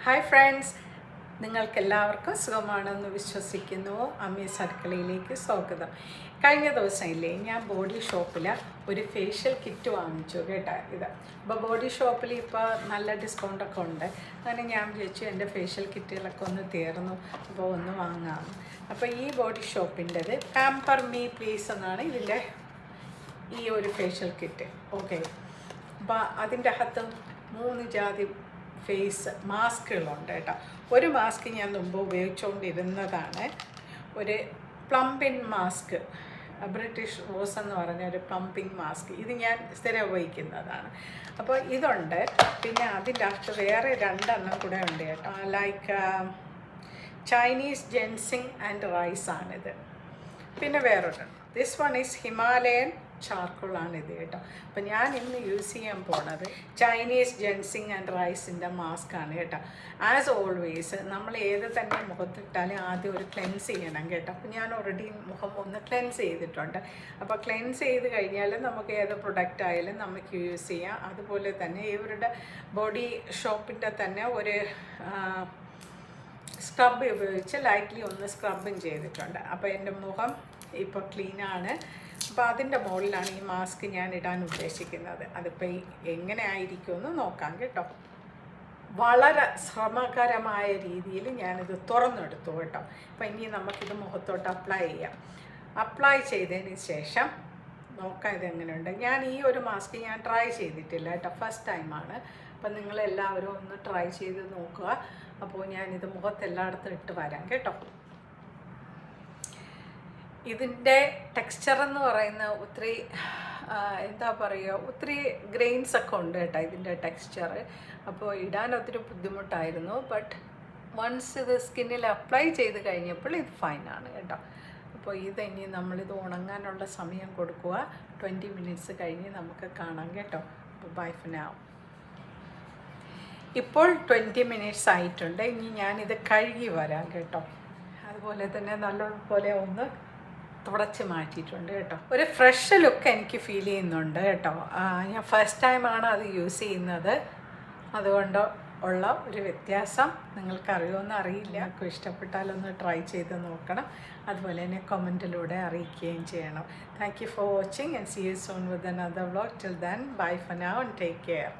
Hi friends, നിങ്ങൾക്കെല്ലാവർക്കും സുഖമാണെന്ന് വിശ്വസിക്കുന്നു. അമ്മീസ് അടുക്കളയിലേക്ക് സ്വാഗതം. കഴിഞ്ഞ ദിവസമില്ലേ ഞാൻ ബോഡി ഷോപ്പിൽ ഒരു ഫേഷ്യൽ കിറ്റ് വാങ്ങിച്ചു കേട്ടോ. അപ്പോൾ ബോഡി ഷോപ്പിൽ ഇപ്പോൾ നല്ല ഡിസ്കൗണ്ടൊക്കെ ഉണ്ട്. അങ്ങനെ ഞാൻ വിചാരിച്ചു എൻ്റെ ഫേഷ്യൽ കിറ്റുകളൊക്കെ ഒന്ന് തീർന്നു, അപ്പോൾ ഒന്ന് വാങ്ങാം. അപ്പോൾ ഈ ബോഡി ഷോപ്പിൻ്റെത് പാമ്പർ മീ പ്ലീസ് എന്നാണ് ഇതിൻ്റെ ഈ ഒരു ഫേഷ്യൽ കിറ്റ്. ഓക്കെ, അപ്പോൾ അതിൻ്റെ അകത്ത് 3 ജാതി ഫേസ് മാസ്കുകളുണ്ട് കേട്ടോ. ഒരു മാസ്ക് ഞാൻ മുമ്പ് ഉപയോഗിച്ചുകൊണ്ടിരുന്നതാണ്, ഒരു പ്ലംപിംഗ് മാസ്ക്, ബ്രിട്ടീഷ് റോസ് എന്ന് പറഞ്ഞ ഒരു പ്ലംപിംഗ് മാസ്ക്. ഇത് ഞാൻ സ്ഥിരം ഉപയോഗിക്കുന്നതാണ്. അപ്പോൾ ഇതുണ്ട്, പിന്നെ അതിൻ്റെ അകത്ത് വേറെ 2 എണ്ണം കൂടെ ഉണ്ട് കേട്ടോ. ലൈക്ക് ചൈനീസ് ജെൻസിങ് ആൻഡ് റൈസ് ആണിത്. പിന്നെ വേറൊരു ദിസ് വൺ ഈസ് ഹിമാലയൻ ചാർക്കോളാണിത് കേട്ടോ. അപ്പം ഞാൻ ഇന്ന് യൂസ് ചെയ്യാൻ പോണത് ചൈനീസ് ജെൻസിങ് ആൻഡ് റൈസിൻ്റെ മാസ്കാണ് കേട്ടോ. ആസ് ഓൾവേസ് നമ്മൾ ഏത് തന്നെ മുഖത്തിട്ടാലും ആദ്യം ഒരു ക്ലെൻസ് ചെയ്യണം കേട്ടോ. അപ്പം ഞാൻ ഓൾറെഡി മുഖം ഒന്ന് ക്ലെൻസ് ചെയ്തിട്ടുണ്ട്. അപ്പോൾ ക്ലെൻസ് ചെയ്ത് കഴിഞ്ഞാൽ നമുക്ക് ഏത് പ്രൊഡക്റ്റ് ആയാലും നമുക്ക് യൂസ് ചെയ്യാം. അതുപോലെ തന്നെ ഇവരുടെ ബോഡി ഷോപ്പിൻ്റെ തന്നെ ഒരു സ്ക്രബ് ഉപയോഗിച്ച് ലൈറ്റ്ലി ഒന്ന് സ്ക്രബും ചെയ്തിട്ടുണ്ട്. അപ്പോൾ എൻ്റെ മുഖം ഇപ്പോൾ ക്ലീനാണ്. അപ്പോൾ അതിൻ്റെ മുകളിലാണ് ഈ മാസ്ക് ഞാൻ ഇടാൻ ഉദ്ദേശിക്കുന്നത്. അതിപ്പോൾ എങ്ങനെ ആയിരിക്കുമെന്ന് നോക്കാം കേട്ടോ. വളരെ ശ്രമകരമായ രീതിയിൽ ഞാനിത് തുറന്നെടുത്തു കേട്ടോ. അപ്പോൾ ഇനി നമുക്കിത് മുഖത്തോട്ട് അപ്ലൈ ചെയ്യാം. അപ്ലൈ ചെയ്തതിന് ശേഷം നോക്കാം ഇതെങ്ങനെയുണ്ട്. ഞാൻ ഈ ഒരു മാസ്ക് ഞാൻ ട്രൈ ചെയ്തിട്ടില്ല കേട്ടോ, ഫസ്റ്റ് ടൈമാണ്. അപ്പം നിങ്ങളെല്ലാവരും ഒന്ന് ട്രൈ ചെയ്ത് നോക്കുക. അപ്പോൾ ഞാനിത് മുഖത്തെല്ലായിടത്തും ഇട്ട് വരാം കേട്ടോ. ഇതിൻ്റെ ടെക്സ്ചർ എന്ന് പറയുന്ന ഒത്തിരി എന്താ പറയുക, ഒത്തിരി ഗ്രെയിൻസൊക്കെ ഉണ്ട് കേട്ടോ ഇതിൻ്റെ ടെക്സ്ചർ. അപ്പോൾ ഇടാൻ ഒത്തിരി ബുദ്ധിമുട്ടായിരുന്നു. ബട്ട് വൺസ് ഇത് സ്കിന്നിൽ അപ്ലൈ ചെയ്ത് കഴിഞ്ഞപ്പോൾ ഇത് ഫൈനാണ് കേട്ടോ. അപ്പോൾ ഇനി നമ്മളിത് ഉണങ്ങാനുള്ള സമയം കൊടുക്കുക. 20 മിനിറ്റ്സ് കഴിഞ്ഞ് നമുക്ക് കാണാം കേട്ടോ. അപ്പോൾ ബൈ ഫോർ നൗ. ഇപ്പോൾ 20 മിനിറ്റ്സ് ആയിട്ടുണ്ട്. ഇനി ഞാനിത് കഴുകി വരാം കേട്ടോ. അതുപോലെ തന്നെ നല്ലപോലെ ഒന്ന് തുടച്ച് മാറ്റിയിട്ടുണ്ട് കേട്ടോ. ഒരു ഫ്രഷ് ലുക്ക് എനിക്ക് ഫീൽ ചെയ്യുന്നുണ്ട് കേട്ടോ. ഞാൻ ഫസ്റ്റ് ടൈമാണ് അത് യൂസ് ചെയ്യുന്നത്, അതുകൊണ്ട് ഉള്ള ഒരു വ്യത്യാസം നിങ്ങൾക്കറിയുമെന്ന് അറിയില്ല. നിങ്ങൾക്ക് ഇഷ്ടപ്പെട്ടാലൊന്ന് ട്രൈ ചെയ്ത് നോക്കണം. അതുപോലെ തന്നെ കമൻറ്റിലൂടെ അറിയിക്കുകയും ചെയ്യണം. Thank you for watching and see you soon with another vlog. Till then bye for now and take care.